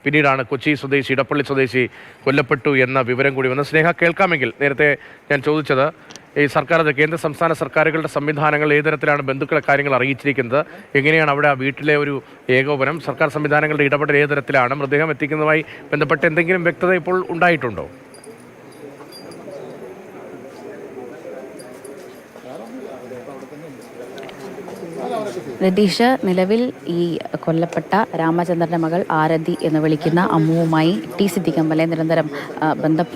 പിന്നീടാണ് കൊച്ചി സ്വദേശി ഇടപ്പള്ളി സ്വദേശി കൊല്ലപ്പെട്ടു എന്ന വിവരം കൂടി വന്ന. സ്നേഹ, കേൾക്കാമെങ്കിൽ നേരത്തെ ഞാൻ ചോദിച്ചത് ഈ സർക്കാർ, കേന്ദ്ര സംസ്ഥാന സർക്കാരുകളുടെ സംവിധാനങ്ങൾ ഏതരത്തിലാണ് ബന്ധുക്കളെ കാര്യങ്ങൾ അറിയിച്ചിരിക്കുന്നത്, എങ്ങനെയാണ് അവിടെ ആ വീട്ടിലെ ഒരു ഏകോപനം, സർക്കാർ സംവിധാനങ്ങളുടെ ഇടപെടൽ ഏതരത്തിലാണ്, മൃതദേഹം എത്തിക്കുന്നതുമായി ബന്ധപ്പെട്ട് എന്തെങ്കിലും വ്യക്തത ഇപ്പോൾ ഉണ്ടായിട്ടുണ്ടോ? രതീഷ്, നിലവിൽ ഈ കൊല്ലപ്പെട്ട രാമചന്ദ്രൻ്റെ മകൾ ആരതി എന്ന് വിളിക്കുന്ന അമ്മുവുമായി ടി സിദ്ദിഖ് നിരന്തരം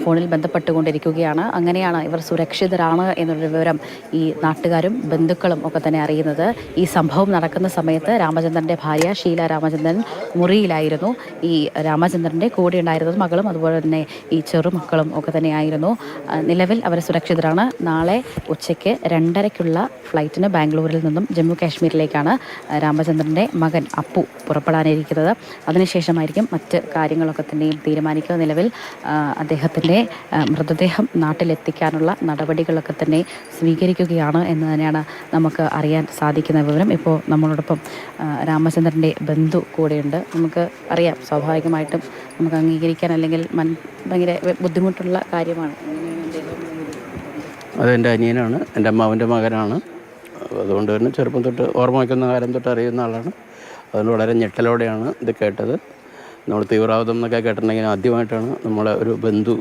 ഫോണിൽ ബന്ധപ്പെട്ടുകൊണ്ടിരിക്കുകയാണ്. അങ്ങനെയാണ് ഇവർ സുരക്ഷിതരാണ് എന്നൊരു വിവരം ഈ നാട്ടുകാരും ബന്ധുക്കളും ഒക്കെ തന്നെ അറിയുന്നത്. ഈ സംഭവം നടക്കുന്ന സമയത്ത് രാമചന്ദ്രൻ്റെ ഭാര്യ ഷീല രാമചന്ദ്രൻ മുറിയിലായിരുന്നു. ഈ രാമചന്ദ്രൻ്റെ കൂടെ ഉണ്ടായിരുന്നത് മകളും അതുപോലെ തന്നെ ഈ ചെറുമക്കളും ഒക്കെ തന്നെയായിരുന്നു. നിലവിൽ അവർ സുരക്ഷിതരാണ്. നാളെ ഉച്ചയ്ക്ക് 2:30-ക്കുള്ള ഫ്ലൈറ്റിന് ബാംഗ്ലൂരിൽ നിന്നും ജമ്മു കാശ്മീരിലേക്കാണ് രാമചന്ദ്രൻ്റെ മകൻ അപ്പു പുറപ്പെടാനിരിക്കുന്നത്. അതിനുശേഷമായിരിക്കും മറ്റ് കാര്യങ്ങളൊക്കെ തന്നെയും തീരുമാനിക്കുക. നിലവിൽ അദ്ദേഹത്തിൻ്റെ മൃതദേഹം നാട്ടിലെത്തിക്കാനുള്ള നടപടികളൊക്കെ തന്നെ സ്വീകരിക്കുകയാണ് എന്ന് തന്നെയാണ് നമുക്ക് അറിയാൻ സാധിക്കുന്ന വിവരം. ഇപ്പോൾ നമ്മളോടൊപ്പം രാമചന്ദ്രൻ്റെ ബന്ധു കൂടെയുണ്ട്. നമുക്ക് അറിയാം, സ്വാഭാവികമായിട്ടും നമുക്ക് അംഗീകരിക്കാൻ അല്ലെങ്കിൽ ഭയങ്കര ബുദ്ധിമുട്ടുള്ള കാര്യമാണ്. അതെൻ്റെ അനിയനാണ്, എൻ്റെ അമ്മാവൻ്റെ മകനാണ്. അതുകൊണ്ട് തന്നെ ചെറുപ്പം തൊട്ട് ഓർമ്മ വയ്ക്കുന്ന കാലം തൊട്ട് അറിയുന്ന ആളാണ്. അതുകൊണ്ട് വളരെ ഞെട്ടലോടെയാണ് ഇത് കേട്ടത്. നമ്മൾ തീവ്രവാദം എന്നൊക്കെ കേട്ടിട്ടുണ്ടെങ്കിൽ ആദ്യമായിട്ടാണ് നമ്മളെ ഒരു ബന്ധു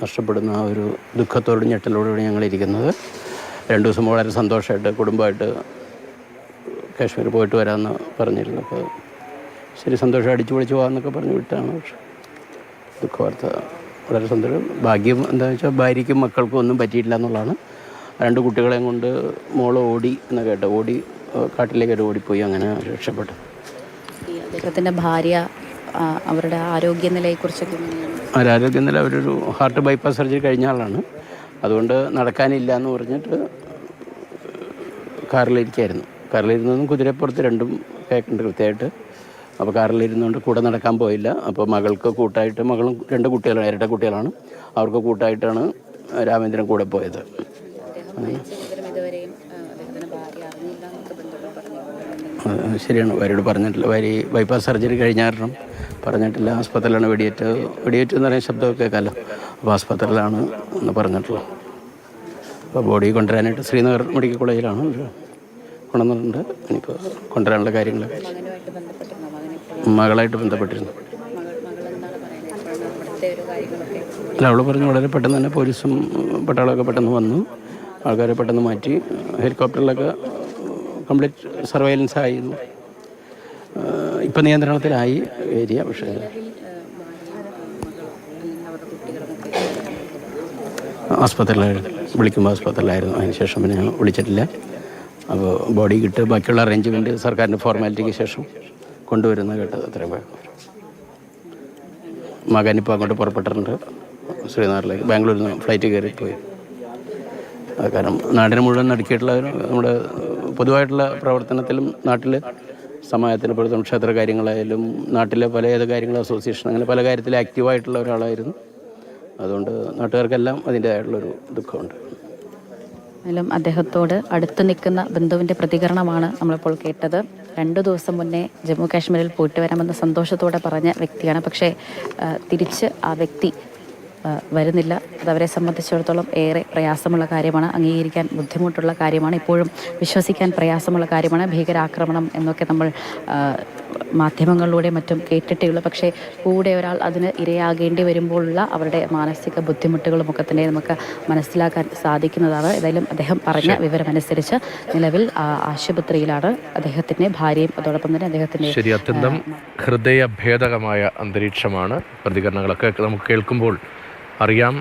നഷ്ടപ്പെടുന്ന ആ ഒരു ദുഃഖത്തോടും ഞെട്ടലോടുകൂടി ഞങ്ങളിരിക്കുന്നത്. 2 ദിവസം വളരെ സന്തോഷമായിട്ട് കുടുംബമായിട്ട് കാശ്മീർ പോയിട്ട് വരാമെന്ന് പറഞ്ഞിരുന്നു. അപ്പോൾ ശരി, സന്തോഷം, അടിച്ചു പൊളിച്ച് പോകാമെന്നൊക്കെ പറഞ്ഞു വിട്ടാണ്. പക്ഷേ ദുഃഖവാർത്ത വളരെ സന്തോഷം. ഭാഗ്യം എന്താണെന്ന് വെച്ചാൽ ഭാര്യയ്ക്കും മക്കൾക്കും ഒന്നും പറ്റിയിട്ടില്ല എന്നുള്ളതാണ്. 2 കുട്ടികളെയും കൊണ്ട് മോള് ഓടി എന്ന് കേട്ടോ, കാട്ടിലേക്ക് ഓടിപ്പോയി, അങ്ങനെ രക്ഷപ്പെട്ടു. അദ്ദേഹത്തിൻ്റെ ഭാര്യ അവരുടെ ആരോഗ്യനിലയെക്കുറിച്ചൊക്കെ ആരോഗ്യനില, അവരൊരു ഹാർട്ട് ബൈപ്പാസ് സർജറി കഴിഞ്ഞ ആളാണ്. അതുകൊണ്ട് നടക്കാനില്ല എന്ന് പറഞ്ഞിട്ട് കാറിലിരിക്കുകയായിരുന്നു. കാറിലിരുന്നതും കുതിരപ്പുറത്ത് 2 കേൾക്കുന്നുണ്ട് കൃത്യമായിട്ട്. അപ്പോൾ കാറിലിരുന്നുകൊണ്ട് കൂടെ നടക്കാൻ പോയില്ല. അപ്പോൾ മകൾക്ക് കൂട്ടായിട്ട്, മകളും 2 കുട്ടികളാണ്, ഇരട്ട കുട്ടികളാണ്, അവർക്ക് കൂട്ടായിട്ടാണ് രാമേന്ദ്രൻ കൂടെ പോയത്. ശരിയാണ്, ഭാര്യയോട് പറഞ്ഞിട്ടില്ല. ഭാര്യ ബൈപ്പാസ് സർജറി കഴിഞ്ഞ കാരണം പറഞ്ഞിട്ടില്ല. ആസ്പത്രിയിലാണ് വെടിയേറ്റ് എന്ന് പറയുന്ന ശബ്ദമൊക്കെ കേൾക്കാമല്ലോ. അപ്പോൾ ആസ്പത്രിയിലാണ് എന്ന് പറഞ്ഞിട്ടുള്ളത്. അപ്പോൾ ബോഡി കൊണ്ടുവരാനായിട്ട് ശ്രീനഗർ മെഡിക്കൽ കോളേജിലാണ് കൊണ്ടുവന്നിട്ടുണ്ട്. ഇനിയിപ്പോൾ കൊണ്ടുവരാനുള്ള കാര്യങ്ങളൊക്കെ മകളായിട്ട് ബന്ധപ്പെട്ടിരുന്നു. അല്ല, അവൾ പറഞ്ഞു വളരെ പെട്ടെന്ന് തന്നെ പോലീസും പട്ടാളമൊക്കെ പെട്ടെന്ന് വന്നു, ആൾക്കാരെ പെട്ടെന്ന് മാറ്റി. ഹെലികോപ്റ്ററിലൊക്കെ കംപ്ലീറ്റ് സർവൈലൻസ് ആയിരുന്നു. ഇപ്പം നിയന്ത്രണത്തിലായി ഏരിയ. പക്ഷേ ആസ്പത്രിയിലായിരുന്നു, വിളിക്കുമ്പോൾ ആസ്പത്രിയിലായിരുന്നു. അതിനുശേഷം പിന്നെ ഞാൻ വിളിച്ചിട്ടില്ല. അപ്പോൾ ബോഡി കിട്ട് ബാക്കിയുള്ള അറേഞ്ച്മെൻറ്റ് സർക്കാരിൻ്റെ ഫോർമാലിറ്റിക്ക് ശേഷം കൊണ്ടുവരുന്ന കേട്ടത്. അത്രയും മകനിപ്പോൾ അങ്ങോട്ട് പുറപ്പെട്ടിട്ടുണ്ട് ശ്രീനഗറിലേക്ക്. ബാംഗ്ലൂരിൽ നിന്ന് ഫ്ലൈറ്റ് കയറിപ്പോയി. കാരണം നാടിനെ മുഴുവൻ നടുക്കിയിട്ടുള്ള നമ്മുടെ പൊതുവായിട്ടുള്ള പ്രവർത്തനത്തിലും നാട്ടിൽ സമാജത്തിന് പ്രവർത്തനം, ക്ഷേത്ര കാര്യങ്ങളായാലും നാട്ടിലെ പല കാര്യങ്ങളും, അസോസിയേഷൻ, അങ്ങനെ പല കാര്യത്തിൽ ആക്റ്റീവായിട്ടുള്ള ഒരാളായിരുന്നു. അതുകൊണ്ട് നാട്ടുകാർക്കെല്ലാം അതിൻ്റേതായിട്ടുള്ളൊരു ദുഃഖമുണ്ട്. എന്നാലും അദ്ദേഹത്തോട് അടുത്ത് നിൽക്കുന്ന ബന്ധുവിൻ്റെ പ്രതികരണമാണ് നമ്മളിപ്പോൾ കേട്ടത്. 2 ദിവസം മുന്നേ ജമ്മു കാശ്മീരിൽ പോയിട്ട് വരാമെന്ന സന്തോഷത്തോടെ പറഞ്ഞ വ്യക്തിയാണ്. പക്ഷേ തിരിച്ച് ആ വ്യക്തി വരുന്നില്ല. അതവരെ സംബന്ധിച്ചിടത്തോളം ഏറെ പ്രയാസമുള്ള കാര്യമാണ്, അംഗീകരിക്കാൻ ബുദ്ധിമുട്ടുള്ള കാര്യമാണ്, ഇപ്പോഴും വിശ്വസിക്കാൻ പ്രയാസമുള്ള കാര്യമാണ്. ഭീകരാക്രമണം എന്നൊക്കെ നമ്മൾ മാധ്യമങ്ങളിലൂടെ മറ്റും കേട്ടിട്ടേയുള്ളൂ. പക്ഷേ കൂടെ ഒരാൾ അതിന് ഇരയാകേണ്ടി വരുമ്പോഴുള്ള അവരുടെ മാനസിക ബുദ്ധിമുട്ടുകളുമൊക്കെ തന്നെ നമുക്ക് മനസ്സിലാക്കാൻ സാധിക്കുന്നതാണ്. ഏതായാലും അദ്ദേഹം പറഞ്ഞ വിവരമനുസരിച്ച് നിലവിൽ ആശുപത്രിയിലാണ്. അദ്ദേഹത്തിൻ്റെ ഭാര്യയും അതോടൊപ്പം തന്നെ അദ്ദേഹത്തിൻ്റെ അത്യന്തം ഹൃദയഭേദകമായ അന്തരീക്ഷമാണ്. പ്രതികരണങ്ങളൊക്കെ നമുക്ക് കേൾക്കുമ്പോൾ അറിയാം.